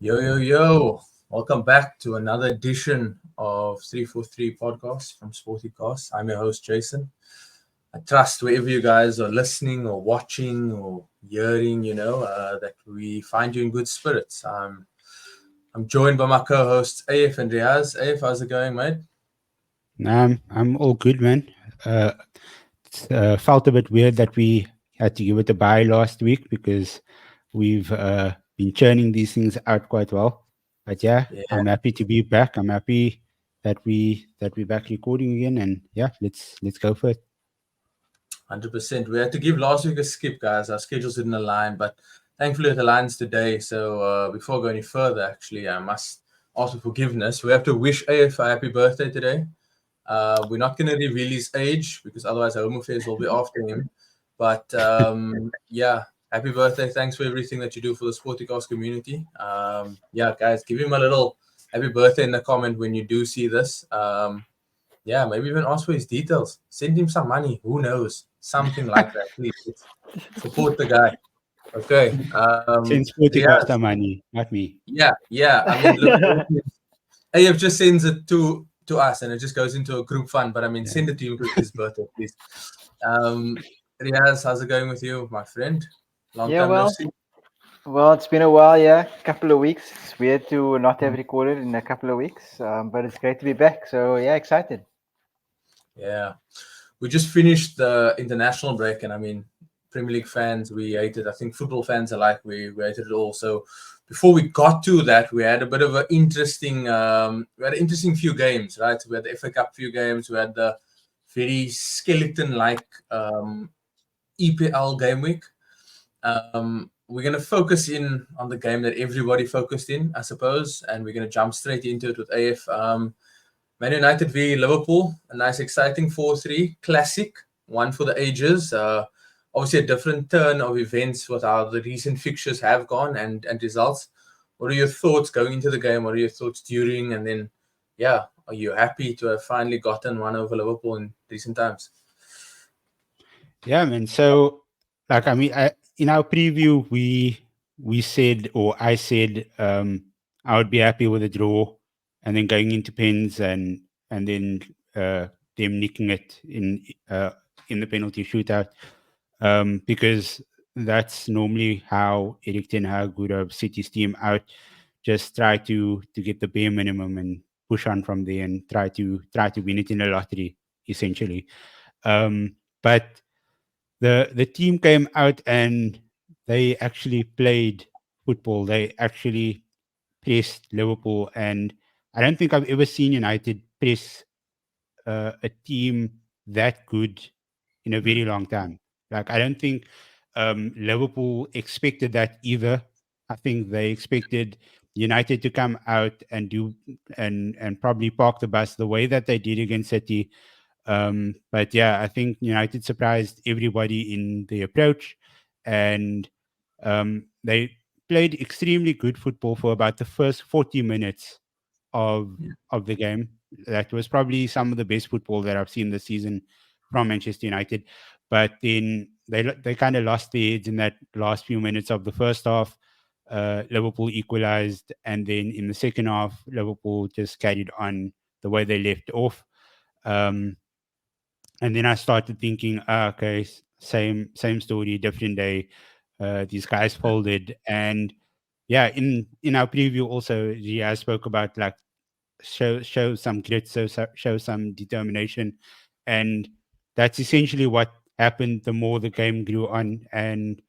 Yo, yo, yo. Welcome back to another edition of 343 podcast from Sportycast. I'm your host, Jason. I trust wherever you guys are listening or watching or hearing, that we find you in good spirits. I'm joined by my co-hosts, AF and Riyaz. AF, how's it going, mate? I'm all good, man. Felt a bit weird that we had to give it a bye last week because we've been churning these things out quite well. But yeah, Yeah, I'm happy to be back. I'm happy that we're back recording again, and yeah, let's go for it. 100%. We had to give last week a skip, guys. Our schedules didn't align, but thankfully it aligns today. So before going any further, actually, I must ask for forgiveness. We have to wish AF a happy birthday today. We're not going to reveal his age because otherwise our home affairs will be after him. But yeah, happy birthday. Thanks for everything that you do for the Sportycast community. Yeah, guys, give him a little happy birthday in the comment when you do see this. Yeah, maybe even ask for his details. Send him some money. Who knows? Something like that. Please support the guy. Okay. Since Sporting Riyaz, cost our money, not me. yeah. I mean, look, AF just sends it to us and it just goes into a group fund. But I mean, send it to him for his birthday, please. Riyaz, how's it going with you, my friend? Long Yeah, time no well, see. well, it's been a while, yeah, couple of weeks. It's weird to not have recorded in a couple of weeks, but it's great to be back. So yeah, excited. Yeah. We just finished the international break, and I mean, Premier League fans, we hated. I think football fans alike, we hated it all. So before we got to that, we had a bit of an interesting, few games, right? We had the FA Cup few games. We had the very skeleton-like EPL game week. We're going to focus in on the game that everybody focused in, I suppose, and we're going to jump straight into it with AF. Man United v Liverpool, a nice, exciting 4-3 classic, one for the ages. Obviously, a different turn of events with how the recent fixtures have gone and results. What are your thoughts going into the game? What are your thoughts during? And then, yeah, are you happy to have finally gotten one over Liverpool in recent times? Yeah, man. So, like, I mean, in our preview, we said, or I said, I would be happy with a draw, and then going into pens, and then them nicking it in the penalty shootout, because that's normally how Erik ten Hag would have City's team out. Just try to get the bare minimum and push on from there, and try to win it in a lottery, essentially. But the team came out and they actually played football. They actually pressed Liverpool, and I don't think I've ever seen United press a team that good in a very long time. Like, I don't think Liverpool expected that either. I think they expected United to come out and do and probably park the bus the way that they did against City. But yeah, I think United surprised everybody in the approach, and they played extremely good football for about the first 40 minutes of the game. That was probably some of the best football that I've seen this season from Manchester United. But then they kind of lost their heads in that last few minutes of the first half. Liverpool equalized, and then in the second half, Liverpool just carried on the way they left off. And then I started thinking, okay, same story, different day. These guys folded, and yeah, in our preview also, Riyaz spoke about like show some grit, show some determination, and that's essentially what happened. The more the game grew on, and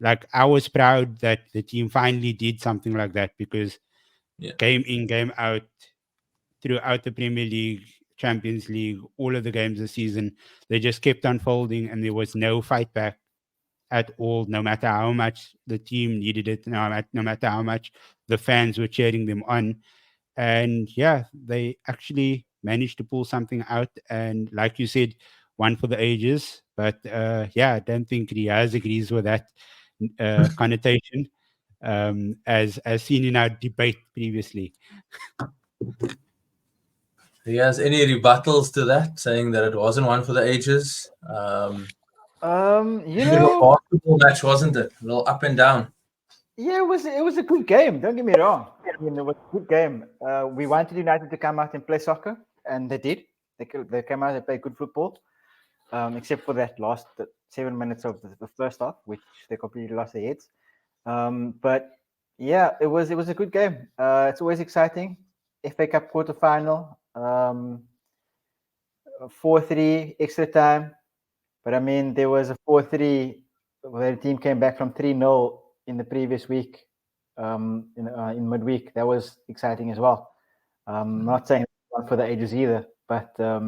like I was proud that the team finally did something like that, because game in, game out, throughout the Premier League, Champions League, all of the games this season, they just kept unfolding, and there was no fight back at all, no matter how much the team needed it, no matter how much the fans were cheering them on. And yeah, they actually managed to pull something out. And like you said, one for the ages. But yeah, I don't think Riyaz agrees with that connotation, as seen in our debate previously. He has any rebuttals to that, saying that it wasn't one for the ages? You Bit of a know, basketball match, wasn't it? A little up and down. Yeah, it was a good game. Don't get me wrong. I mean, it was a good game. We wanted United to come out and play soccer, and they did. They came out and played good football, except for that last 7 minutes of the first half, which they completely lost their heads. But yeah, it was a good game. It's always exciting. FA Cup quarterfinal, 4-3 extra time. But I mean, there was a 4-3 where the team came back from 3-0 in the previous week, in midweek. That was exciting as well. Not saying one for the ages either, but I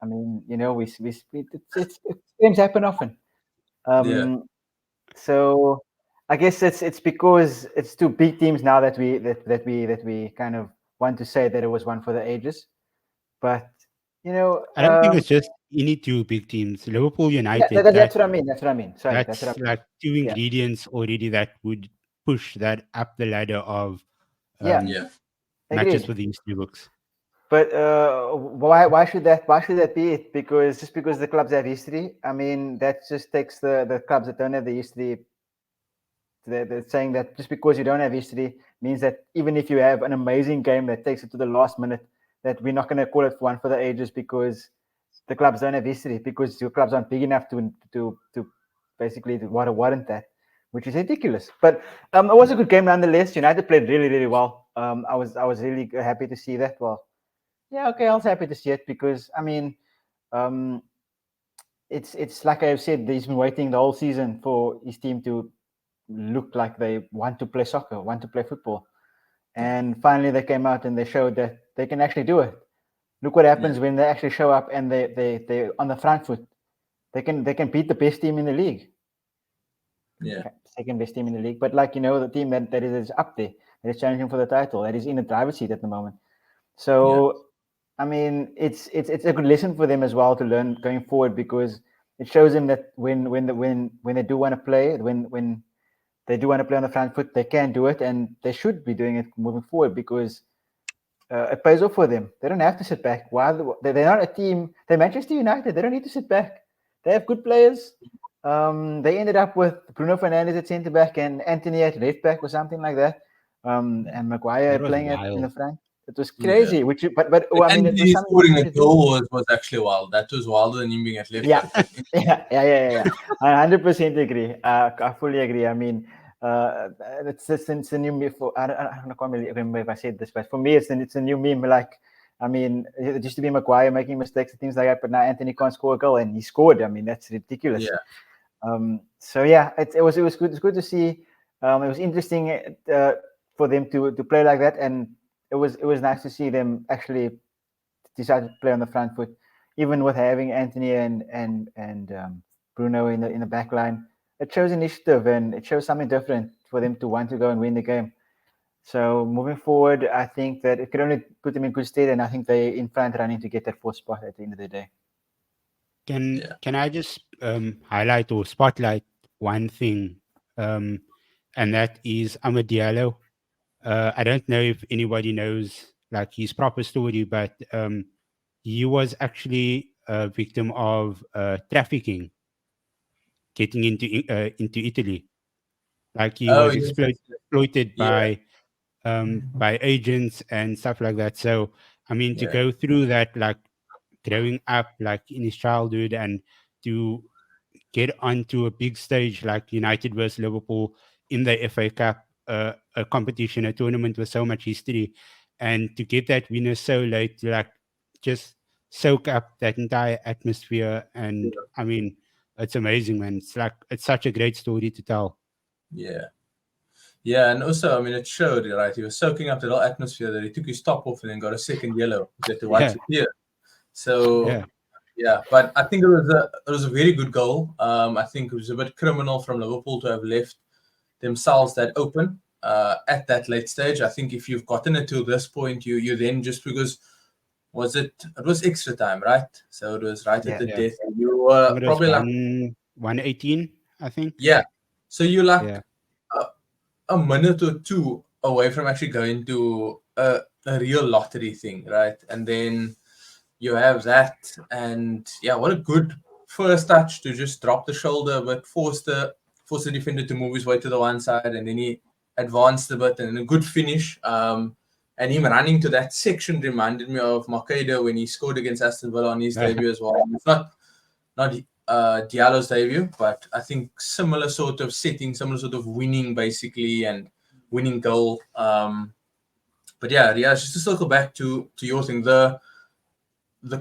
mean, you know, it's games happen often. Yeah. So I guess it's because it's two big teams now that we kind of want to say that it was one for the ages. But you know, I don't think it's just any two big teams. Liverpool yeah, United, that's what I mean. That's what I mean. Sorry, that's what I that's mean. like two Yeah. ingredients already that would push that up the ladder of Yeah. Yeah. matches Agreed. for the history books. But why should that be it? Because just because the clubs have history, I mean, that just takes the clubs that don't have the history. They're saying that just because you don't have history means that even if you have an amazing game that takes it to the last minute, that we're not going to call it one for the ages because the clubs don't have history, because your clubs aren't big enough to basically warrant that, which is ridiculous. But it was a good game nonetheless. United played really, really well. I was really happy to see that. Well, yeah, okay, I was happy to see it because I mean, um, it's like I've said, he's been waiting the whole season for his team to look like they want to play soccer, want to play football, and finally they came out and they showed that they can actually do it. Look what happens when they actually show up and they on the front foot. They can beat the best team in the league. Yeah. Okay, second best team in the league, but like, you know, the team that is up there, that is challenging for the title, that is in the driver's seat at the moment. So I mean, it's a good lesson for them as well to learn going forward, because it shows them that when they do want to play, when they do want to play on the front foot, they can do it, and they should be doing it moving forward, because it pays off for them. They don't have to sit back. They're not a team? They're Manchester United. They don't need to sit back. They have good players. They ended up with Bruno Fernandes at centre back and Anthony at left back or something like that, and Maguire That was playing in wild. the front. It was Yeah. crazy. But I mean, it was something scoring that a goal was actually wild. That was wilder than him being at left yeah, back. yeah. I 100% agree. I fully agree. I mean, it's a new meme. I can't really remember if I said this, but for me, it's a new meme. Like, I mean, it used to be Maguire making mistakes and things like that, but now Anthony can't score a goal, and he scored. I mean, that's ridiculous. Yeah. So yeah, it was good. It's good to see. It was interesting for them to play like that, and it was nice to see them actually decide to play on the front foot, even with having Anthony and Bruno in the back line. It shows initiative and it shows something different for them to want to go and win the game. So moving forward, I think that it could only put them in good stead, and I think they're in front running to get that fourth spot at the end of the day. Can I just highlight or spotlight one thing, and that is Amad Diallo. I don't know if anybody knows like his proper story, but he was actually a victim of trafficking, getting into Italy. Like he Oh, was yes. exploited Yeah. by agents and stuff like that. So I mean, to Yeah. go through that, like growing up, like in his childhood, and to get onto a big stage like United versus Liverpool in the FA Cup, a competition, a tournament with so much history, and to get that winner so late, to like just soak up that entire atmosphere. And I mean, it's amazing, man. It's such a great story to tell. Yeah. Yeah, and also, I mean, it showed, right? He was soaking up the whole atmosphere that he took his top off and then got a second yellow. He had to wipe Yeah, his tears. So, yeah, yeah, but I think it was a very good goal. I think it was a bit criminal from Liverpool to have left themselves that open at that late stage. I think if you've gotten it to this point, you then just because it was extra time, right? So it was right at the yeah. death. You I were think it was probably like 118, I think. yeah. So you're like Yeah, a minute or two away from actually going to a real lottery thing, right? And then you have that, and yeah, what a good first touch to just drop the shoulder, but force the defender to move his way to the one side, and then he advanced a bit and a good finish. And him running to that section reminded me of Makeda when he scored against Aston Villa on his debut as well. It's not Diallo's debut, but I think similar sort of setting, similar sort of winning basically, and winning goal. But yeah, Riyaz, just to circle back to your thing, the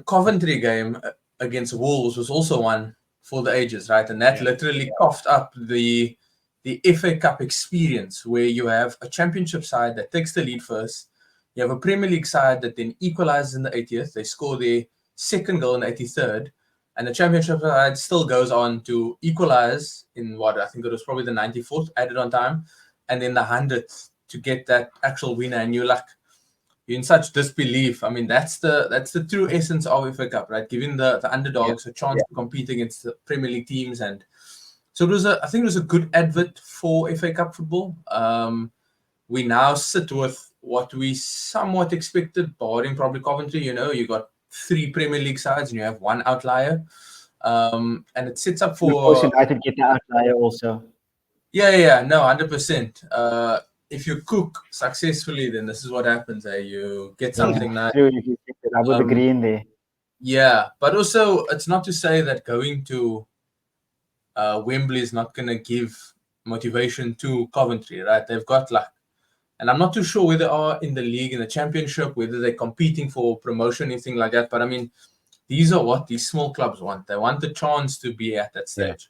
Coventry game against Wolves was also one for the ages, right? And that literally coughed up the FA Cup experience, where you have a championship side that takes the lead first. You have a Premier League side that then equalizes in the 80th. They score their second goal in the 83rd. And the championship side still goes on to equalize in what I think it was probably the 94th added on time. And then the 100th to get that actual winner. And you're in such disbelief. I mean, that's the true essence of FA Cup, right? Giving the underdogs a chance to compete against the Premier League teams. And so I think it was a good advert for FA Cup football. We now sit with what we somewhat expected, barring probably Coventry. You got 3 Premier League sides and you have 1 outlier. And it sets up for... Of course, United get the outlier also. No, 100%. If you cook successfully, then this is what happens. You get something nice. True, I would agree in there. Yeah, but also it's not to say that going to Wembley is not going to give motivation to Coventry, right? They've got luck. And I'm not too sure where they are in the league, in the championship, whether they're competing for promotion, anything like that. But I mean, these are what these small clubs want. They want the chance to be at that stage.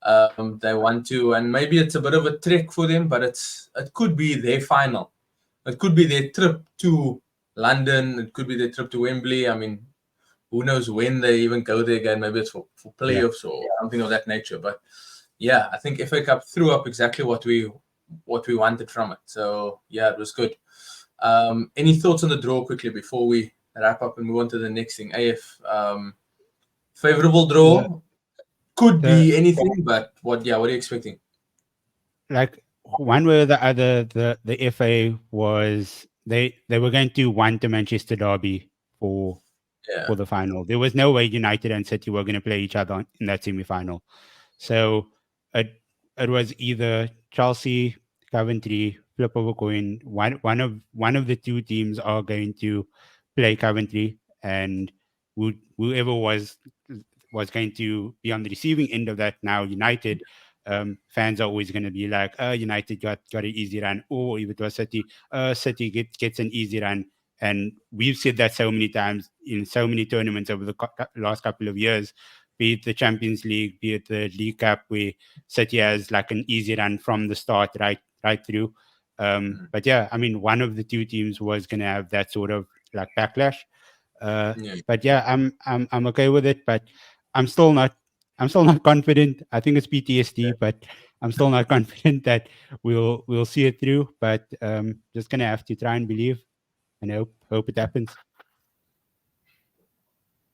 They want to, and maybe it's a bit of a trick for them, but it could be their final. It could be their trip to London. It could be their trip to Wembley. I mean, who knows when they even go there again? Maybe it's for playoffs or something of that nature. But yeah, I think FA Cup threw up exactly what we wanted from it. So yeah, it was good. Any thoughts on the draw quickly before we wrap up and move on to the next thing? AF, favorable draw. Could be anything, but what are you expecting? Like one way or the other, the FA was they were going to want the Manchester derby for the final. There was no way United and City were going to play each other in that semi-final. So it was either Chelsea, Coventry, flip of a coin. One of the 2 teams are going to play Coventry, and whoever was going to be on the receiving end of that. Now United fans are always going to be like, United got an easy run, or if it was City, City gets an easy run. And we've said that so many times in so many tournaments over the last couple of years, be it the Champions League, be it the League Cup, where City has like an easy run from the start right through. But yeah, I mean, one of the 2 teams was going to have that sort of like backlash. But yeah, I'm okay with it, but I'm still not confident. I think it's PTSD, but I'm still not confident that we'll see it through. But just gonna have to try and believe and hope it happens.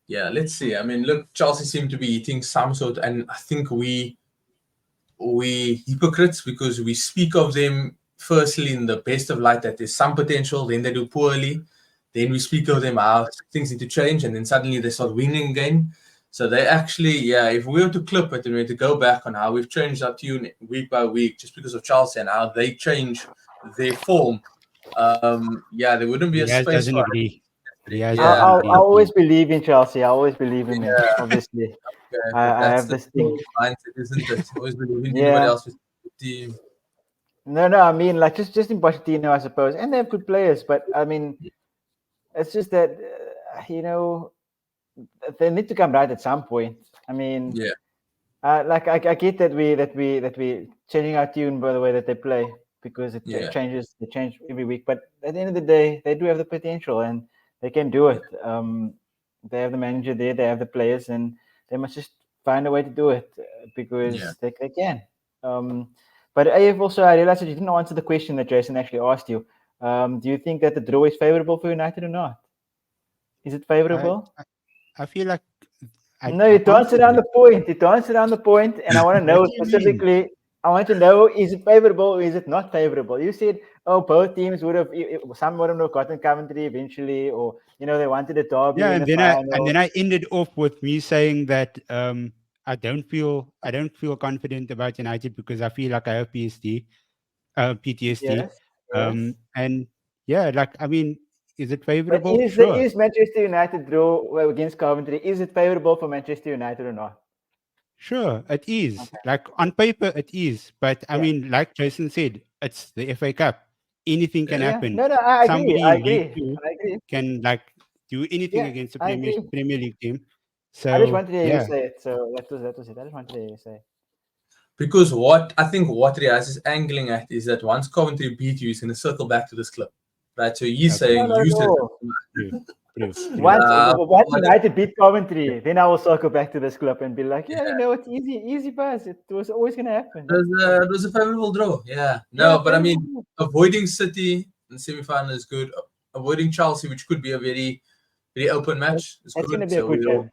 Yeah, let's see. I mean, look, Chelsea seem to be eating some sort, and I think we hypocrites because we speak of them firstly in the best of light, that there's some potential, then they do poorly, then we speak of them how things need to change, and then suddenly they start winning again. So they actually, if we were to clip it and we were to go back on how we've changed our tune week by week just because of Chelsea and how they change their form, there wouldn't be a space doesn't for agree. I always believe in Chelsea. I always believe in them, obviously. Okay, I have this thing. Mindset, isn't it? Always believe in anybody else with the team. No, I mean, like just in Pochettino, I suppose, and they have good players, but I mean, it's just that they need to come right at some point. I mean, like I get that we changing our tune by the way that they play, because it changes. They change every week, but at the end of the day, they do have the potential and they can do it. They have the manager there, they have the players, and they must just find a way to do it because they can. But AF also, I realized that you didn't answer the question that Jason actually asked you. Do you think that the draw is favorable for United or not? Is it favorable? I feel like no, you danced around the point. You danced around the point, and I want to know specifically. I want to know: is it favorable or is it not favorable? You said, "Oh, both teams would have. Some would have gotten Coventry eventually, or they wanted a derby." Yeah, and then I ended off with me saying that I don't feel confident about United because I feel like I have PSD. PTSD. Yes. Yes. And yeah, like I mean, is it But favorable? is Sure. Manchester United draw against Coventry? Is it favorable for Manchester United or not? Sure, it is. Okay. Like on paper, it is. But I Yeah. mean, like Jason said, it's the FA Cup. Anything can Yeah. Yeah. happen. No, no, I agree. Somebody I in League agree. Two I agree. can like do anything Yeah, against the I agree. Premier League team. I just So wanted to hear you yeah, say it. So that was it. I just wanted to hear you say it. Because what I think what Riyaz is angling at is that once Coventry beat you, he's going to circle back to this club, right? So he's okay, No, saying no, you said, no. true, true, true. Once but United beat Coventry, then I will circle back to this club and be like, yeah, you know, it's easy pass. It was always gonna happen. it was a favorable draw. Yeah, Yeah, no, but I mean, favorable. avoiding City in the semi-final is good. Avoiding Chelsea, which could be a very very open match, is That's gonna good. be a So good game.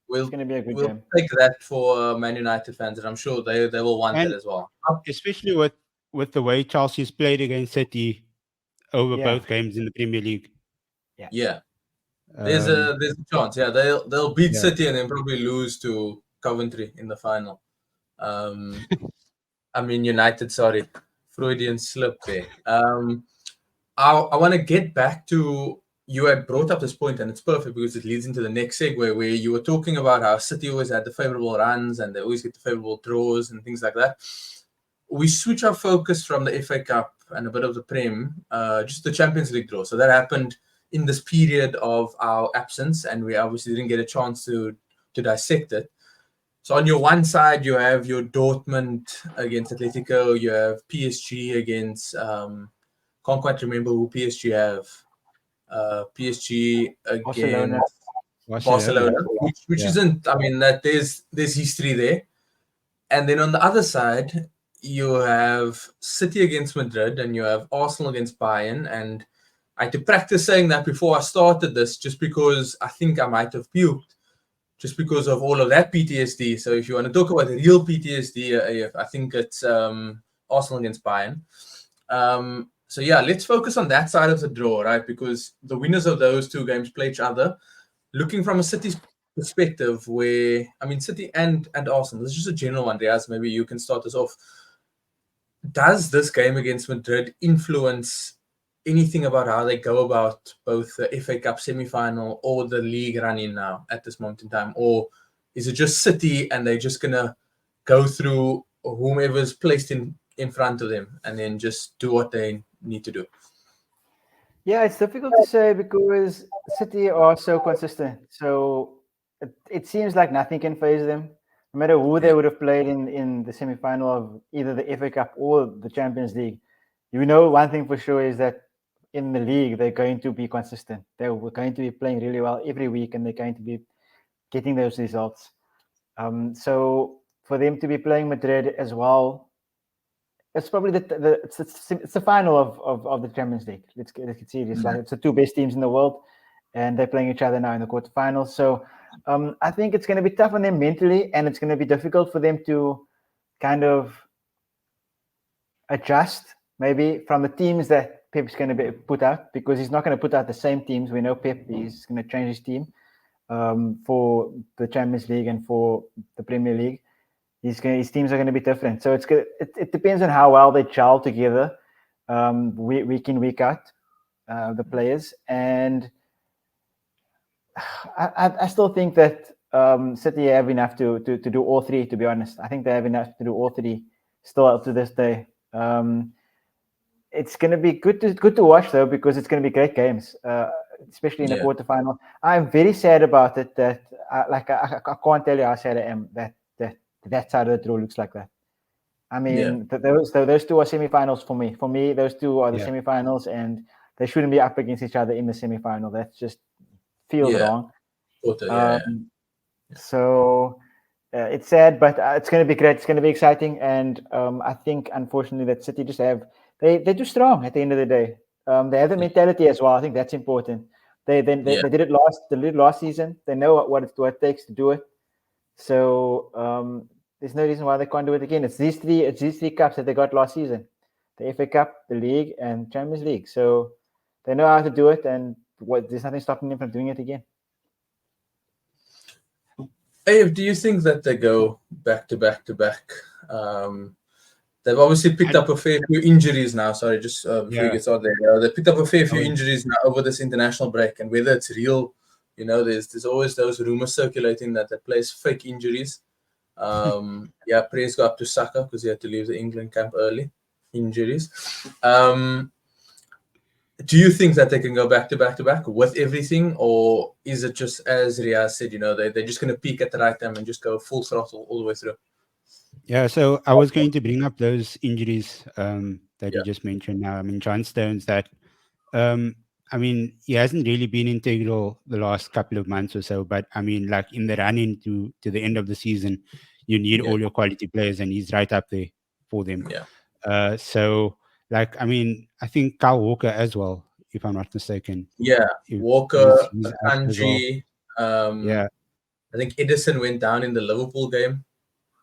It's we'll gonna be a good we'll game. take that for Man United fans, and I'm sure they will want that And as well. especially with the way Chelsea's played against City over Yeah, both games in the Premier League. yeah. Yeah, Um, there's a chance. Yeah, they'll beat yeah, City and then probably lose to Coventry in the final. Um, I mean United. Sorry, Freudian slip there. I want to get back to you had brought up this point, and it's perfect because it leads into the next segue where you were talking about how City always had the favorable runs and they always get the favorable draws and things like that. We switch our focus from the FA Cup and a bit of the Prem, just the Champions League draw. So that happened in this period of our absence, and we obviously didn't get a chance to dissect it. So on your one side, you have your Dortmund against Atletico, you have PSG against can't quite remember who PSG have. PSG Barcelona. against Barcelona. Barcelona, which Yeah, isn't. I mean, that there's history there. And then on the other side, you have City against Madrid, and you have Arsenal against Bayern. And I had to practice saying that before I started this, just because I think I might have puked, just because of all of that PTSD. So if you want to talk about the real PTSD, I think it's Arsenal against Bayern. So yeah, let's focus on that side of the draw, right? Because the winners of those two games play each other. Looking from a City's perspective, where I mean, City and Arsenal. This is just a general one, Riyaz. Maybe you can start us off. Does this game against Madrid influence anything about how they go about both the FA Cup semi-final or the league running now at this moment in time, or is it just City and they're just gonna go through whomever's placed in front of them and then just do what they need to do? Yeah, it's difficult to say because City are so consistent. So it seems like nothing can phase them. No matter who they would have played in the semi-final of either the FA Cup or the Champions League, you know one thing for sure is that in the league they're going to be consistent. They're going to be playing really well every week, and they're going to be getting those results. So for them to be playing Madrid as well, it's probably it's the final of the Champions League. Let's get serious. Like it's the two best teams in the world, and they're playing each other now in the quarterfinals. So I think it's going to be tough on them mentally, and it's going to be difficult for them to kind of adjust maybe from the teams that Pep's going to be put out, because he's not going to put out the same teams. We know Pep is going to change his team for the Champions League and for the Premier League. His teams are going to be different. So it depends on how well they gel together week in, week out, the players. And I still think that City have enough to do all three, to be honest. I think they have enough to do all three still up to this day. It's going to be good to watch, though, because it's going to be great games, especially in the quarterfinal. I'm very sad about it that I can't tell you how sad I am that side of the draw looks like that. I mean, those two are semifinals for me. For me, those two are the semifinals, and they shouldn't be up against each other in the semifinal. That just feels wrong. So it's sad, but it's going to be great. It's going to be exciting, and I think, unfortunately, that City just they're too strong at the end of the day. They have the mentality as well. I think that's important. They did it last season. They know what it takes to do it. So there's no reason why they can't do it again. It's these three cups that they got last season: the FA Cup, the League, and Champions League. So they know how to do it, and there's nothing stopping them from doing it again. Hey, do you think that they go back to back to back? They've obviously picked up a fair few injuries now. Sorry, just before you Yeah. get started there. They picked up a fair few Oh, injuries now over this international break. And whether it's real, there's always those rumors circulating that they plays fake injuries. Praise go up to Saka because he had to leave the England camp early. Injuries. Do you think that they can go back to back with everything, or is it just as Riyaz said, they're just going to peak at the right time and just go full throttle all the way through? Yeah, so I was going to bring up those injuries that you Yeah. just mentioned now. I mean, John Stones, that I mean, he hasn't really been integral the last couple of months or so, but I mean, like in the run into the end of the season, you need Yeah. all your quality players, and he's right up there for them. Yeah. So, like, I mean, I think Kyle Walker as well, if I'm not mistaken. Yeah. He's Walker, out as well. Akanji. Yeah. I think Edison went down in the Liverpool game.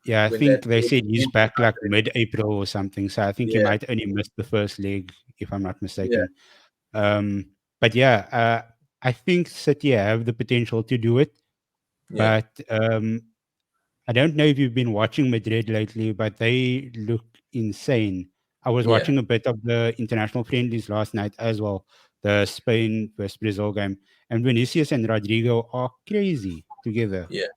Yeah, I when think that they said he's back like Yeah. mid-April or something. So I think he might only miss the first leg, if I'm not mistaken. But yeah, I think City have the potential to do it. Yeah. But I don't know if you've been watching Madrid lately, but they look insane. I was Yeah. watching a bit of the international friendlies last night as well, the Spain versus Brazil game. And Vinicius and Rodrigo are crazy together. Yeah.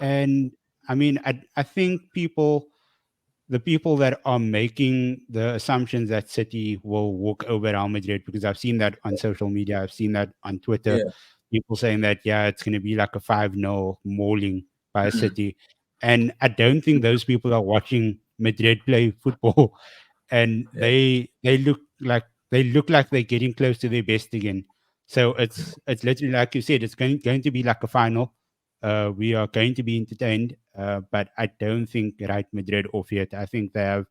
And I mean, I think the people that are making the assumptions that City will walk over Real Madrid, because I've seen that on social media, I've seen that on Twitter, Yeah. people saying that, yeah, it's going to be like a 5-0 mauling by Mhm. City. And I don't think those people are watching Madrid play football, and Yeah. they look like they're getting close to their best again. So it's literally like you said, it's going to be like a final. We are going to be entertained, but I don't think right Madrid off yet. I think they have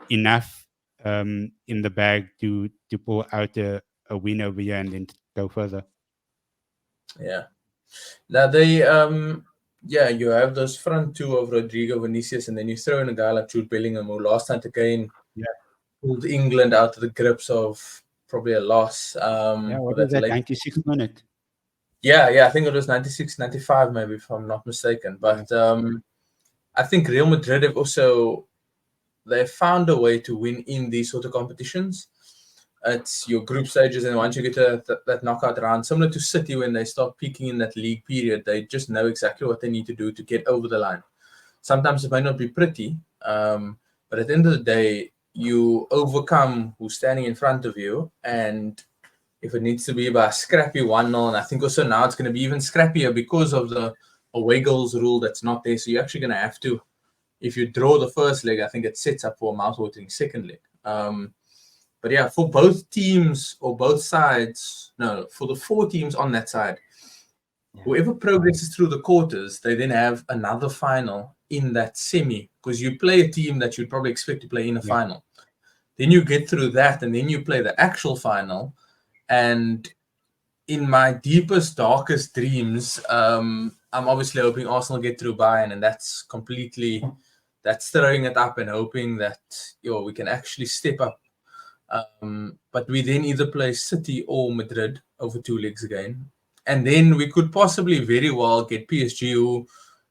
enough in the bag to pull out a win over here and then go further. Yeah. Now they you have those front two of Rodrigo, Vinicius, and then you throw in a guy like Jude Bellingham, who last time again pulled England out of the grips of probably a loss. What with was that that, late 96th minute? Yeah, I think it was 96, 95 maybe, if I'm not mistaken. But I think Real Madrid have also they found a way to win in these sort of competitions. It's your group stages, and once you get to that knockout round, similar to City when they start peaking in that league period, they just know exactly what they need to do to get over the line. Sometimes it might not be pretty, but at the end of the day, you overcome who's standing in front of you, and if it needs to be by a scrappy 1-0, and I think also now it's going to be even scrappier because of the away goals rule that's not there. So you're actually going to have to, if you draw the first leg, I think it sets up for a mouth-watering second leg. But yeah, for both teams or both sides, for the 4 teams on that side, whoever progresses through the quarters, they then have another final in that semi, because you play a team that you'd probably expect to play in a final. Then you get through that, and then you play the actual final. And in my deepest, darkest dreams, I'm obviously hoping Arsenal get through Bayern, and that's throwing it up and hoping that we can actually step up. But we then either play City or Madrid over 2 legs again. And then we could possibly very well get PSG, who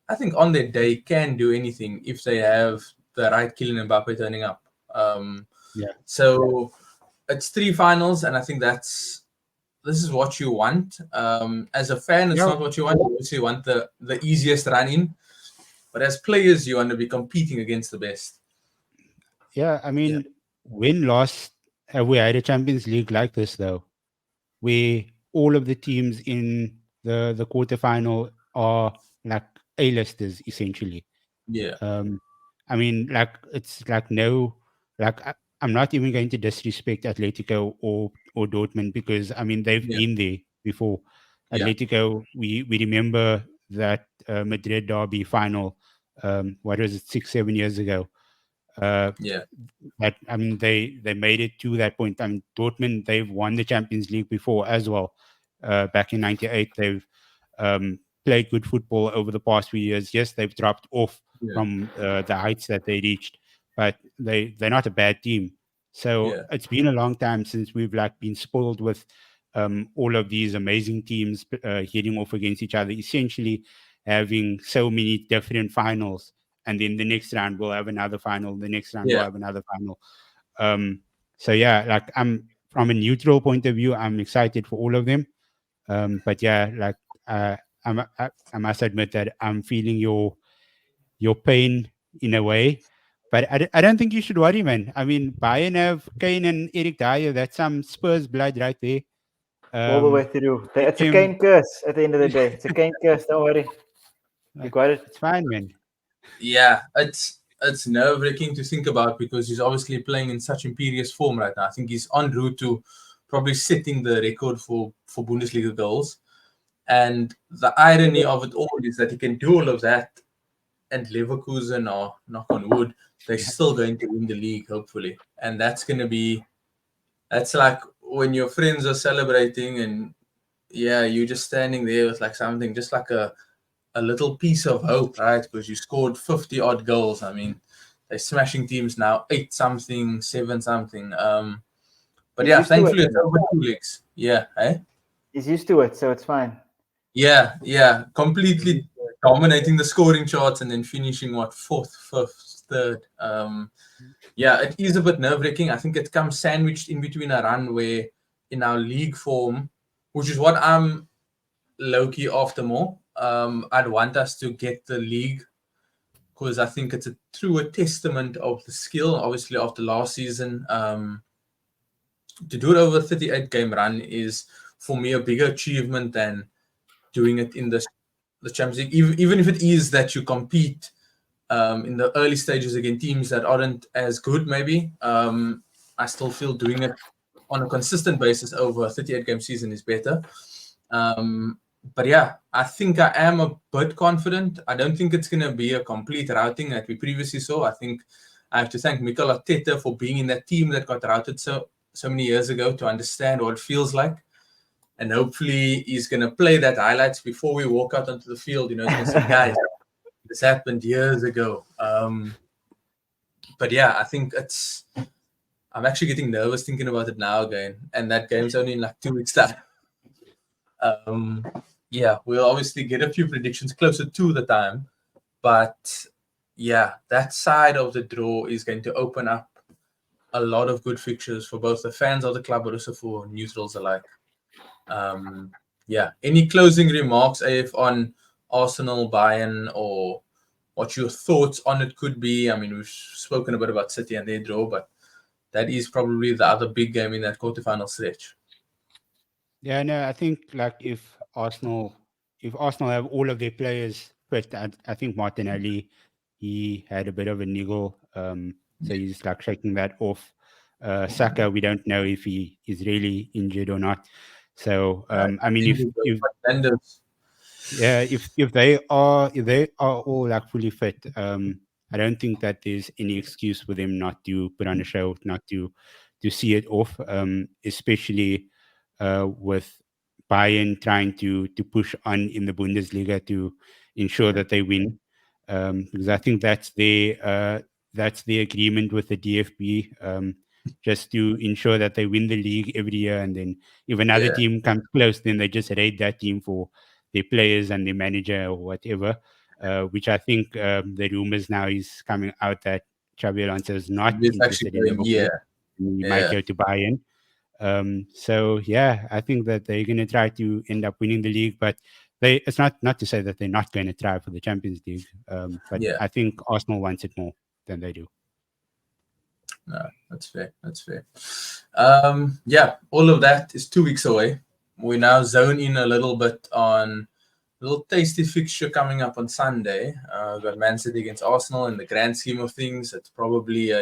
I think on their day can do anything if they have the right Kylian Mbappe turning up. So it's 3 finals, and I think this is what you want. As a fan, it's not what you want. You obviously want the easiest run in. But as players, you want to be competing against the best. Yeah, I mean, when last have we had a Champions League like this, though, where all of the teams in the quarterfinal are like A-listers, essentially? Yeah. I mean, like, it's like I'm not even going to disrespect Atletico or Dortmund, because I mean they've been there before. Atletico, we remember that Madrid derby final. What was it, 6-7 years ago? That, I mean, they made it to that point. I mean, Dortmund, they've won the Champions League before as well. Back in '98, they've played good football over the past few years. Yes, they've dropped off from the heights that they reached, but they're not a bad team. So it's been a long time since we've been spoiled with all of these amazing teams heading off against each other, essentially having so many different finals and then the next round we'll have another final. The next round Yeah. we'll have another final. So yeah, like I'm from a neutral point of view, I'm excited for all of them. But yeah, like I must admit that I'm feeling your pain in a way. But I don't think you should worry, man. I mean, Bayern have Kane and Eric Dyer. That's some Spurs blood right there. All the way through. It's a him- Kane curse at the end of the day. It's a Kane curse. Don't worry. You got it. It's fine, man. Yeah, it's nerve-wracking to think about because he's obviously playing in such imperious form right now. I think he's en route to probably setting the record for Bundesliga goals. And the irony of it all is that he can do all of that, and Leverkusen, or knock on wood, they're still going to win the league, hopefully. And that's like when your friends are celebrating and you're just standing there with like something, just like a little piece of hope, right? Because you scored 50 odd goals. I mean, they're smashing teams now, 8-something, 7-something. But He's yeah, used to thankfully it. it's over 2 leagues. Yeah, eh? He's used to it, so it's fine. Yeah, completely dominating the scoring charts and then finishing fourth, fifth, third. Yeah, it is a bit nerve-wracking. I think it comes sandwiched in between a run where in our league form, which is what I'm low-key after more. I'd want us to get the league because I think it's a truer testament of the skill. Obviously, after last season, to do it over a 38-game run is for me a bigger achievement than doing it in the Champions League. Even if it is that you compete in the early stages against teams that aren't as good, maybe I still feel doing it on a consistent basis over a 38-game season is better. But yeah, I think I am a bit confident. I don't think it's going to be a complete routing that we previously saw. I think I have to thank Mikel Arteta for being in that team that got routed so many years ago to understand what it feels like. And hopefully he's going to play that highlights before we walk out onto the field. You know, he's going to say, guys, this happened years ago. But yeah, I think I'm actually getting nervous thinking about it now again. And that game's only in like 2 weeks' time. Yeah, we'll obviously get a few predictions closer to the time. But yeah, that side of the draw is going to open up a lot of good fixtures for both the fans of the club, but also for neutrals alike. Yeah, any closing remarks, AF, on Arsenal, Bayern, or what your thoughts on it could be? I mean, we've spoken a bit about City and their draw, but that is probably the other big game in that quarterfinal stretch. Yeah, no, I think like if Arsenal have all of their players fit, I think Martinelli, he had a bit of a niggle. So he's like shaking that off. Saka, we don't know if he is really injured or not. So I mean, if they are all like fully fit, I don't think that there's any excuse for them not to put on a show, not to see it off, especially with Bayern trying to push on in the Bundesliga to ensure that they win, because I think that's the agreement with the DFB, just to ensure that they win the league every year, and then if another team comes close, then they just raid that team for their players and their manager or whatever. Which I think the rumors now is coming out that Xabi Alonso is not interested in Liverpool. He might go to Bayern. So yeah, I think that they're going to try to end up winning the league, but it's not to say that they're not going to try for the Champions League. But I think Arsenal wants it more than they do. No, that's fair. Yeah, all of that is 2 weeks away. We now zone in a little bit on a little tasty fixture coming up on Sunday. We've got Man City against Arsenal. In the grand scheme of things, it's probably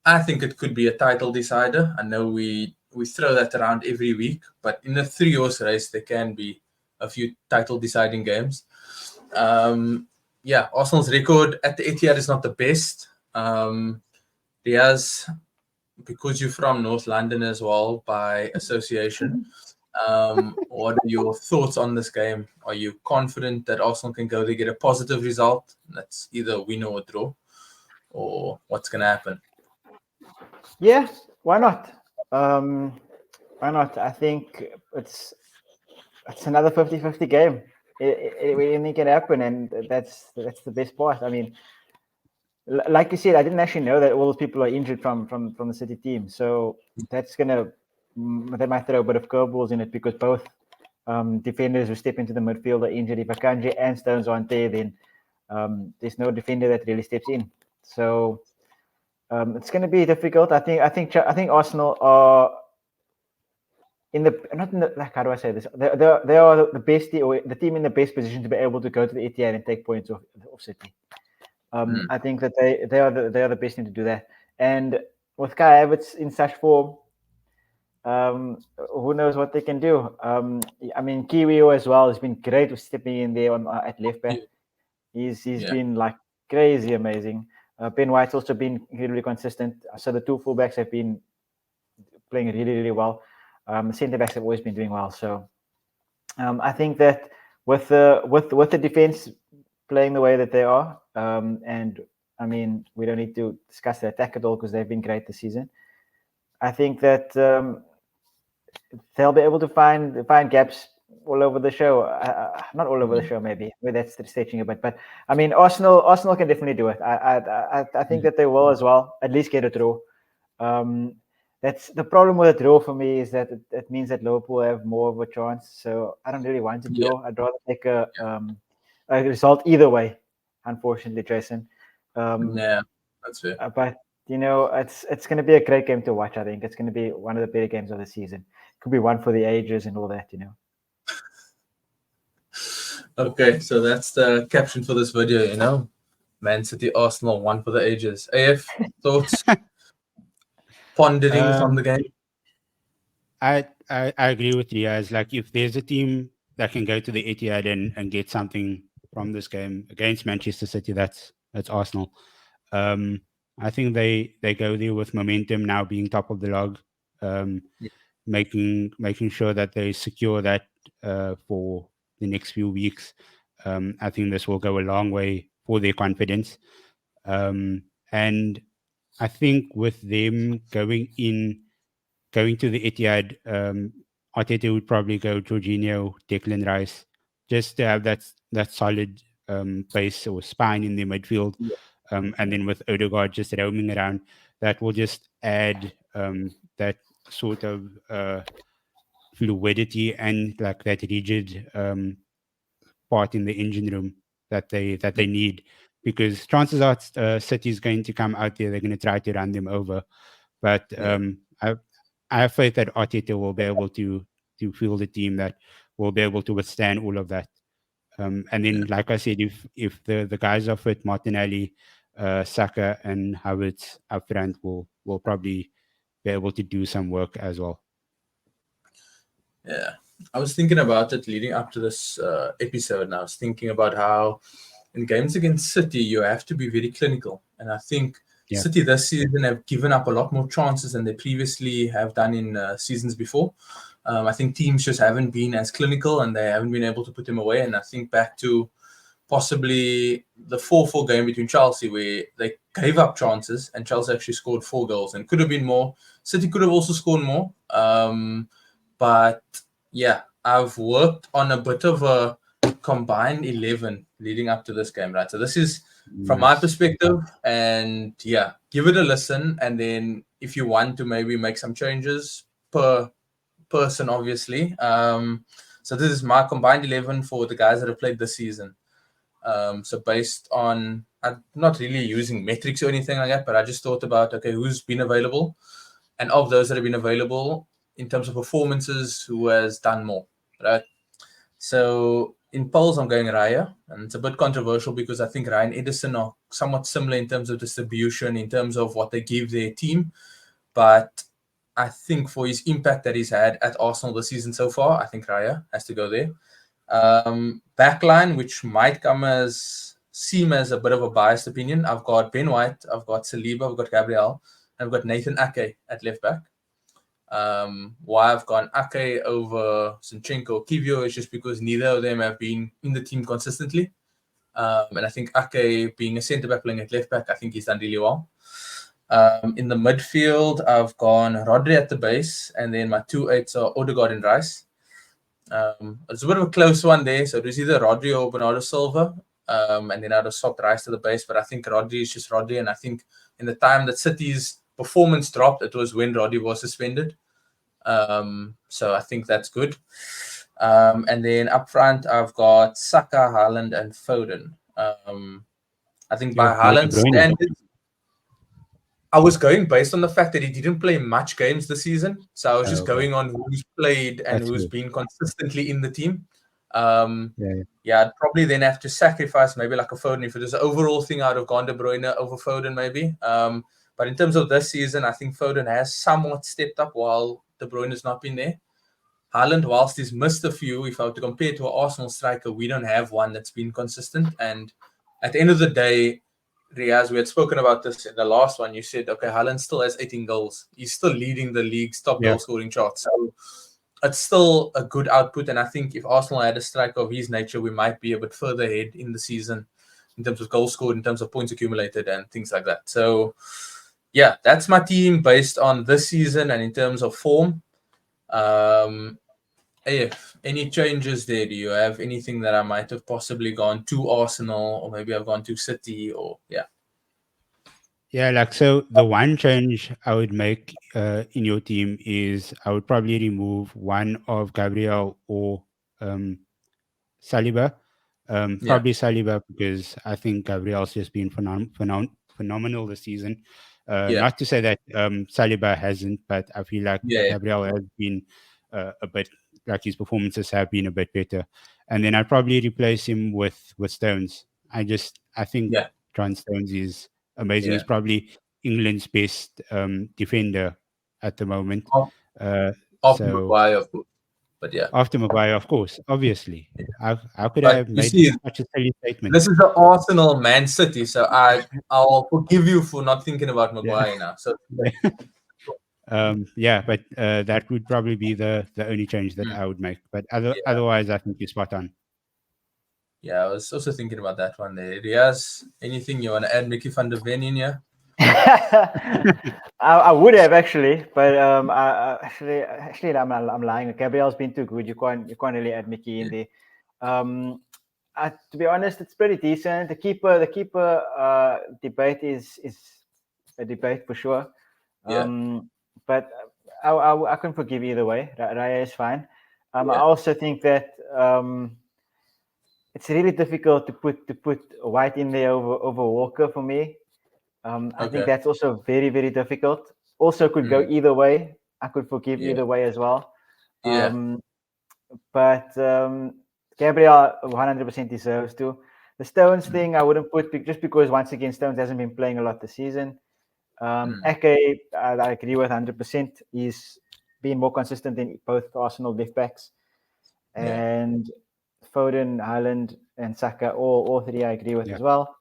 I think it could be a title decider. I know we throw that around every week, but in the 3-horse race, there can be a few title deciding games. Yeah, Arsenal's record at the Etihad is not the best. Riyaz, because you're from North London as well by association, what are your thoughts on this game? Are you confident that Arsenal can go there, get a positive result? That's either a win or a draw, or what's going to happen? Yeah, why not? Why not? I think it's another 50-50 game. anything can happen, and that's the best part. I mean, like you said, I didn't actually know that all those people are injured from the City team, so that's gonna they might throw a bit of curveballs in it, because both defenders who step into the midfield are injured. If Akanji and Stones aren't there, then there's no defender that really steps in. So it's going to be difficult. I think Arsenal are in the not in the like, how do I say this? They are the best or the team in the best position to be able to go to the Etihad and take points off City. I think that they are the best team to do that. And with Kai Havertz in such form, who knows what they can do? I mean, Kiwior as well has been great with stepping in there at left back. He's been like crazy amazing. Ben White's also been really consistent. So the two fullbacks have been playing really, really well. Centre backs have always been doing well. So I think that with the defense playing the way that they are, and I mean, we don't need to discuss the attack at all because they've been great this season. I think that they'll be able to find gaps all over the show. Not all over the show, maybe. That's stretching a bit. But I mean, Arsenal can definitely do it. I think that they will as well. At least get a draw. That's the problem with a draw for me, is that it means that Liverpool have more of a chance. So I don't really want to draw. I'd rather take a result either way. Unfortunately, Jason. Yeah, that's fair. But you know, it's going to be a great game to watch. I think it's going to be one of the better games of the season. Could be one for the ages and all that, you know. Okay, so that's the caption for this video, you know. Man City Arsenal, one for the ages. AF, thoughts? Pondering from the game? I agree with Riyaz. Like, if there's a team that can go to the Etihad and get something from this game against Manchester City, that's Arsenal. I think they go there with momentum, now being top of the log, making sure that they secure that for the next few weeks. I think this will go a long way for their confidence. And I think with them going to the Etihad, Arteta would probably go Jorginho, Declan Rice, just to have that solid base or spine in the midfield. And then with Odegaard just roaming around, that will just add that sort of fluidity and like that rigid part in the engine room that they need, because chances are City is going to come out there, they're going to try to run them over, but I have faith that Arteta will be able to field a team that will be able to withstand all of that. And then, like I said, if the guys are fit, Martinelli, Saka, and Havertz up front will probably be able to do some work as well. Yeah, I was thinking about it leading up to this episode, and I was thinking about how in games against City, you have to be very clinical. And I think City this season have given up a lot more chances than they previously have done in seasons before. I think teams just haven't been as clinical and they haven't been able to put them away. And I think back to possibly the 4-4 game between Chelsea, where they gave up chances and Chelsea actually scored 4 goals, and could have been more. City could have also scored more. But yeah, I've worked on a bit of a combined 11 leading up to this game, right? So this is from my perspective, and yeah, give it a listen. And then if you want to maybe make some changes per person, obviously. So this is my combined 11 for the guys that have played this season. So based on, I'm not really using metrics or anything like that, but I just thought about, okay, who's been available? And of those that have been available, in terms of performances, who has done more, right? So in polls, I'm going Raya, and it's a bit controversial because I think Raya and Edison are somewhat similar in terms of distribution, in terms of what they give their team. But I think for his impact that he's had at Arsenal this season so far, I think Raya has to go there. Backline, which might seem as a bit of a biased opinion, I've got Ben White, I've got Saliba, I've got Gabriel, and I've got Nathan Ake at left back. Why I've gone Ake over Zinchenko, Kiwior is just because neither of them have been in the team consistently. And I think Ake, being a centre back playing at left back, I think he's done really well. In the midfield, I've gone Rodri at the base, and then my 2-8s are Odegaard and Rice. It's a bit of a close one there. So it was either Rodri or Bernardo Silva. And then I'd have swapped Rice to the base. But I think Rodri is just Rodri. And I think in the time that City's performance dropped, it was when Rodri was suspended. So I think that's good. And then up front, I've got Saka, Haaland, and Foden. I think by Haaland's standards, I was going based on the fact that he didn't play much games this season. So I was just going on who's played and who's been consistently in the team. I'd probably then have to sacrifice maybe like a Foden. If it was an overall thing, I'd have gone De Bruyne over Foden maybe. But in terms of this season, I think Foden has somewhat stepped up while De Bruyne has not been there. Haaland, whilst he's missed a few, if I were to compare to an Arsenal striker, we don't have one that's been consistent. And at the end of the day, Riyaz, we had spoken about this in the last one. You said, okay, Haaland still has 18 goals. He's still leading the league's top goal scoring chart. So it's still a good output. And I think if Arsenal had a striker of his nature, we might be a bit further ahead in the season in terms of goals scored, in terms of points accumulated and things like that. So, yeah, that's my team based on this season and in terms of form. If any changes there, do you have anything that I might have possibly gone to Arsenal, or maybe I've gone to City, or like, so the one change I would make in your team is I would probably remove one of Gabriel or Saliba. Probably Saliba, because I think Gabriel's just been phenomenal this season. Not to say that Saliba hasn't, but I feel like Gabriel has been a bit, like his performances have been a bit better. And then I'd probably replace him with Stones. I think John Stones is amazing. He's probably England's best defender at the moment. After Maguire, of course. But after Maguire, of course, obviously. How could I have made such a silly statement? This is the Arsenal Man City, so I'll forgive you for not thinking about Maguire now. So but that would probably be the only change that I would make. But otherwise, I think you're spot on. Yeah, I was also thinking about that one there. Riyaz, anything you want to add, Mickey van der Ven in here? I would have actually, but actually, I'm lying. Gabriel's been too good. You can't really add Mickey in there. To be honest, it's pretty decent. The keeper debate is a debate for sure. But I can forgive either way. Raya is fine. I also think that it's really difficult to put White in there over Walker for me. I think that's also very, very difficult. Also could go either way. I could forgive either way as well. But Gabriel 100% deserves to. The Stones thing I wouldn't put, just because once again Stones hasn't been playing a lot this season. Ake, I agree with 100%. He's been more consistent in both Arsenal left backs. And Foden, Haaland, and Saka, all three I agree with as well.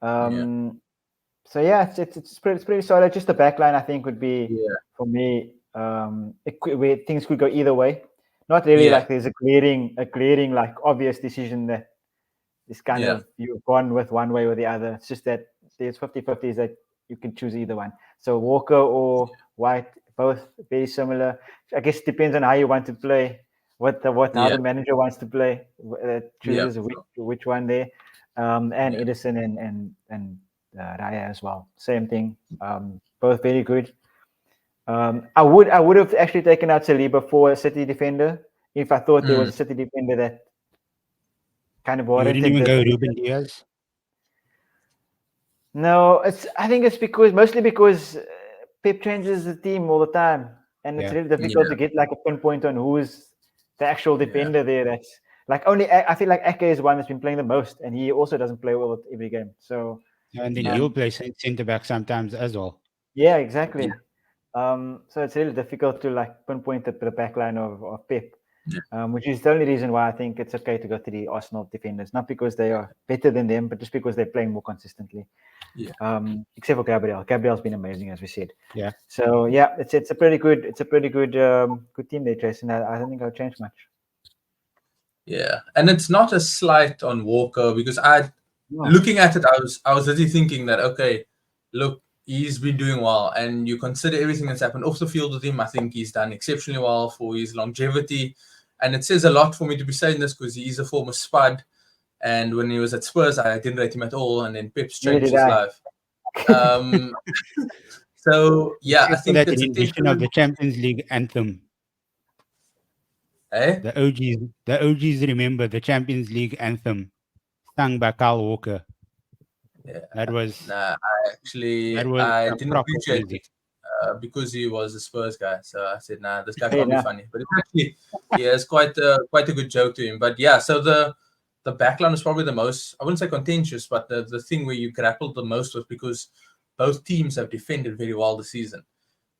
So it's pretty solid. Just the back line I think would be for me where things could go either way. Not really like there's a glaring like obvious decision that is kind of you've gone with one way or the other. It's just that there's 50-50s that you can choose either one. So Walker or White, both very similar. I guess it depends on how you want to play, how the manager wants to play, chooses which one there. And Edison and Raya as well. Same thing. Both very good. I would have actually taken out Saliba for a City defender if I thought there was a City defender that kind of warranted. You didn't even go Ruben Diaz? No, I think it's mostly because Pep changes the team all the time, and it's really difficult to get like a pinpoint on who's the actual defender there. That's like I feel like Ake is one that's been playing the most, and he also doesn't play well every game. So and then he'll play centre back sometimes as well. Yeah, exactly. So it's really difficult to like pinpoint the back line of Pep. Which is the only reason why I think it's okay to go to the Arsenal defenders, not because they are better than them, but just because they're playing more consistently. Except for Gabriel. Gabriel's been amazing, as we said. So it's a pretty good good team there, Jason. I don't think I'll change much. Yeah, and it's not a slight on Walker because looking at it, I was really thinking that okay, look, he's been doing well, and you consider everything that's happened off the field with him. I think he's done exceptionally well for his longevity. And it says a lot for me to be saying this because he is a former Spud. And when he was at Spurs, I didn't rate him at all. And then Pep's changed his life. So, yeah, I think that it's a rendition of the Champions League anthem. Eh? The OGs remember the Champions League anthem sung by Kyle Walker. Yeah. That was I didn't appreciate music. it because he was a Spurs guy. So I said, nah, this guy can't be funny. But it's actually, he has quite a good joke to him. But yeah, so the backline was probably the most, I wouldn't say contentious, but the thing where you grappled the most was because both teams have defended very well this season.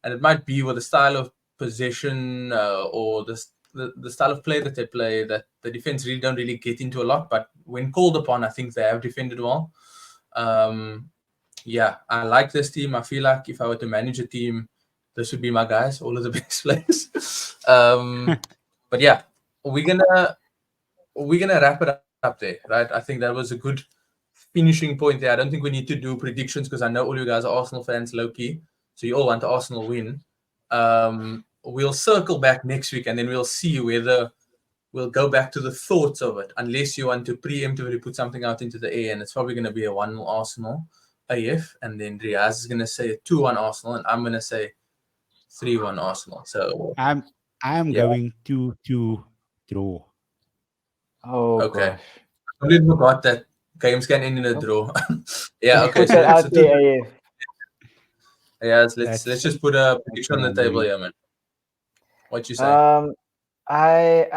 And it might be with the style of possession or the style of play that they play that the defense really don't really get into a lot. But when called upon, I think they have defended well. Yeah, I like this team. I feel like if I were to manage a team, this would be my guys, all of the best players. But yeah, we're gonna wrap it up there, right? I think that was a good finishing point there. I don't think we need to do predictions because I know all you guys are Arsenal fans, low key. So you all want the Arsenal win. We'll circle back next week and then we'll see whether we'll go back to the thoughts of it, unless you want to preemptively put something out into the air. And it's probably going to be a 1-0 Arsenal AF. And then Riyaz is going to say a 2-1 Arsenal. And I'm going to say 3-1 Arsenal. So I'm going to draw. Oh, okay. gosh. I completely forgot that games can end in a draw. Yeah, okay. Put that out there, Yeah, let's just put a prediction on the table here, man. What you say? I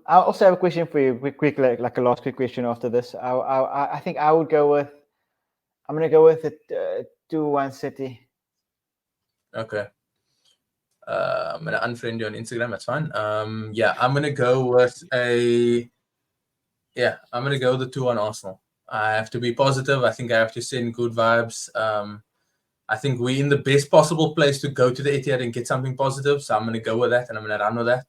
also have a question for you, quick like a last quick question after this. I think I would go with. I'm gonna go with a 2-1 City. Okay. I'm gonna unfriend you on Instagram. That's fine. Yeah, I'm gonna go with a. Yeah, I'm gonna go with the 2-1 Arsenal. I have to be positive. I think I have to send good vibes. I think we're in the best possible place to go to the Etihad and get something positive. So I'm going to go with that and I'm going to run with that.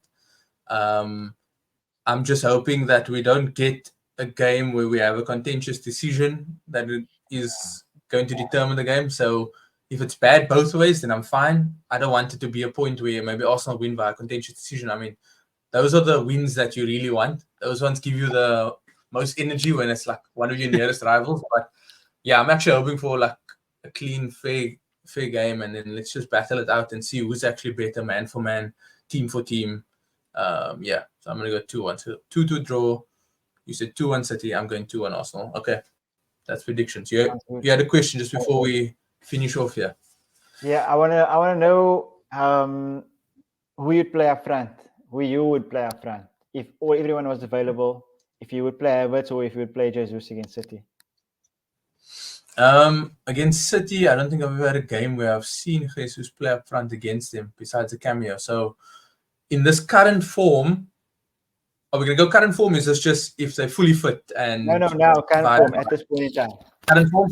I'm just hoping that we don't get a game where we have a contentious decision that is going to determine the game. So if it's bad both ways, then I'm fine. I don't want it to be a point where maybe Arsenal win by a contentious decision. I mean, those are the wins that you really want. Those ones give you the most energy when it's like one of your nearest rivals. But yeah, I'm actually hoping for like a clean, fair game, and then let's just battle it out and see who's actually better, man for man, team for team. Yeah, so I'm gonna go 2-1. So 2-2 draw. You said 2-1 City. I'm going 2-1 Arsenal. Okay, that's predictions. You had a question just before we finish off here. Yeah, I wanna know who you'd play up front. Who you would play up front if everyone was available. If you would play Havertz or if you would play Jesus against City. Against City, I don't think I've ever had a game where I've seen Jesus play up front against them besides a cameo. So in this current form, are we going to go current form? Is this just if they're fully fit? And no, current form at this point in time. Current form?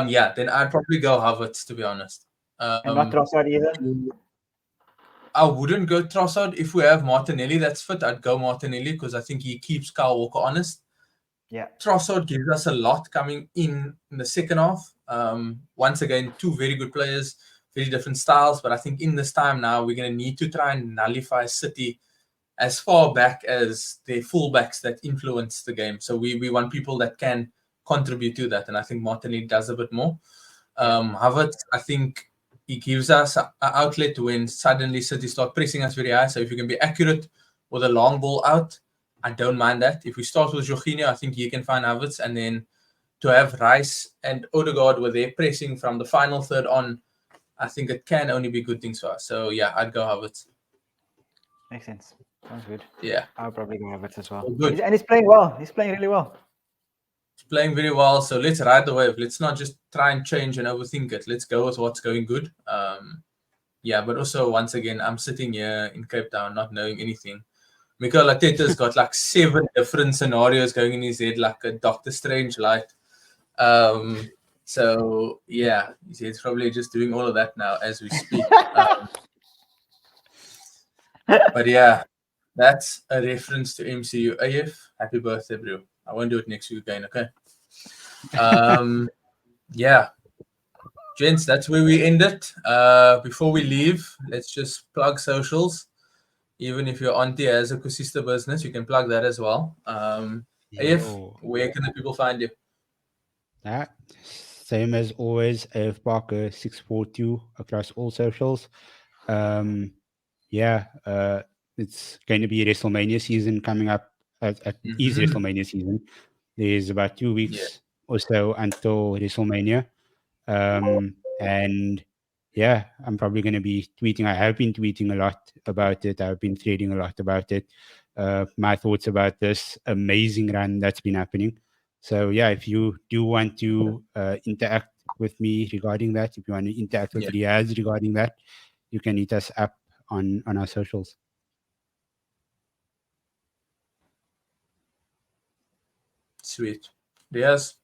Yeah, then I'd probably go Havertz, to be honest. And not Trossard either? I wouldn't go Trossard. If we have Martinelli that's fit, I'd go Martinelli because I think he keeps Kyle Walker honest. Yeah, Trossard gives us a lot coming in the second half. Once again, two very good players, very different styles. But I think in this time now, we're going to need to try and nullify City as far back as their fullbacks that influence the game. So we want people that can contribute to that. And I think Martinelli does a bit more. Havertz, I think he gives us an outlet when suddenly City start pressing us very high. So if you can be accurate with a long ball out, I don't mind that. If we start with Jorginho, I think he can find Havertz. And then to have Rice and Odegaard with their pressing from the final third on, I think it can only be good things for us. So, yeah, I'd go Havertz. Makes sense. Sounds good. Yeah. I'll probably go Havertz as well. Good. And he's playing well. He's playing really well. He's playing very well. So let's ride the wave. Let's not just try and change and overthink it. Let's go with what's going good. Yeah, but also, once again, I'm sitting here in Cape Town not knowing anything. Mikel Arteta's got like 7 different scenarios going in his head, like a Doctor Strange light. So, yeah, he's probably just doing all of that now as we speak. But, yeah, that's a reference to MCU AF. Happy birthday, bro. I won't do it next week again, okay? Yeah. Gents, that's where we end it. Before we leave, let's just plug socials. Even if your auntie has a sister business, you can plug that as well. AF, where can the people find you? Same as always, AF Parker 642 across all socials. It's going to be WrestleMania season coming up. Is WrestleMania season. There's about 2 weeks or so until WrestleMania. And yeah, I'm probably going to be tweeting. I have been tweeting a lot about it. I've been threading a lot about it. My thoughts about this amazing run that's been happening. So yeah, if you do want to interact with me regarding that, if you want to interact with Riyaz regarding that, you can hit us up on our socials. Sweet. Riyaz?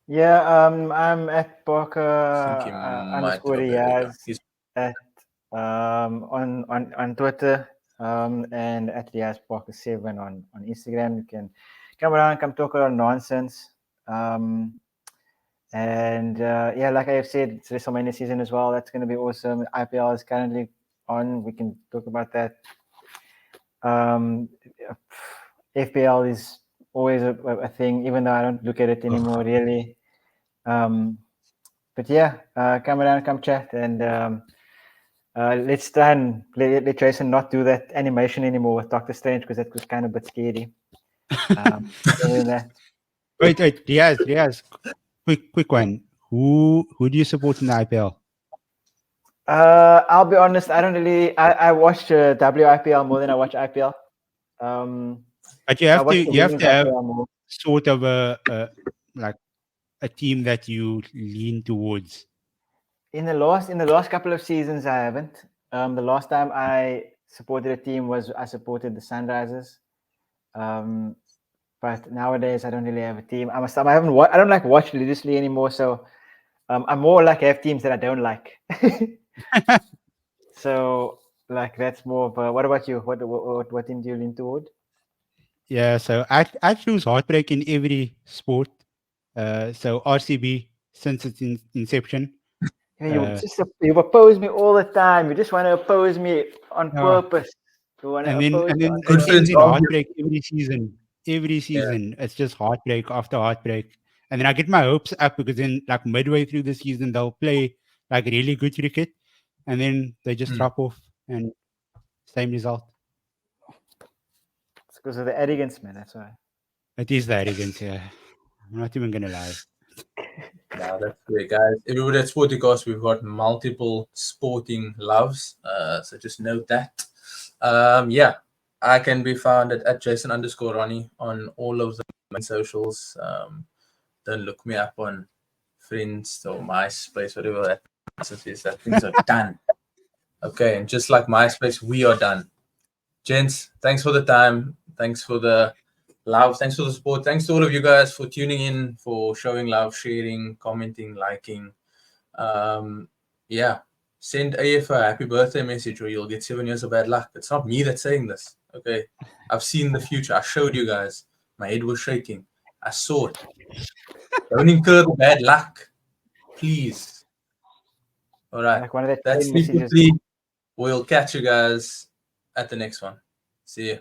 Yeah, I'm at Parker underscore Riyaz at on Twitter, and at Riyaz Parker 7 on Instagram. You can come around, come talk about nonsense. And yeah, like I have said, it's WrestleMania season as well. That's going to be awesome. IPL is currently on. We can talk about that. FPL is always a thing, even though I don't look at it anymore, really. But yeah, come around, come chat, and let's try and let Jason not do that animation anymore with Doctor Strange, because that was kind of a bit scary. Wait, Riyaz, quick one. Who do you support in the IPL? I'll be honest, I don't really. I watch WIPL more than I watch IPL. But you have to have sort of a team that you lean towards. In the last couple of seasons, I haven't. The last time I supported a team was I supported the Sunrisers. But nowadays I don't really have a team. I don't like watch religiously anymore. So I'm more like I have teams that I don't like. So like that's more of a, what about you? What team do you lean toward? Yeah, so I choose heartbreak in every sport. So RCB since its inception. You oppose me all the time. You just want to oppose me on purpose. And then it ends in heartbreak every season. It's just heartbreak after heartbreak. And then I get my hopes up because then like midway through the season they'll play like really good cricket, and then they just drop off and same result. It's because of the arrogance, man. That's why. It is the arrogance, yeah. I'm not even gonna lie. Yeah, that's great, guys. Everybody at Sporticast, we've got multiple sporting loves. So just note that. Yeah, I can be found at Jason_Ronnie on all of the main socials. Don't look me up on Friends or MySpace, whatever that is. That things are done. Okay, and just like MySpace, we are done. Gents, thanks for the time. Thanks for the love. Thanks for the support. Thanks to all of you guys for tuning in, for showing love, sharing, commenting, liking. Yeah, send AF a happy birthday message or you'll get 7 years of bad luck. It's not me that's saying this. Okay, I've seen the future. I showed you guys. My head was shaking. I saw it. Don't incur the bad luck, please. All right, that's 3FOUR3. We'll catch you guys at the next one. See you.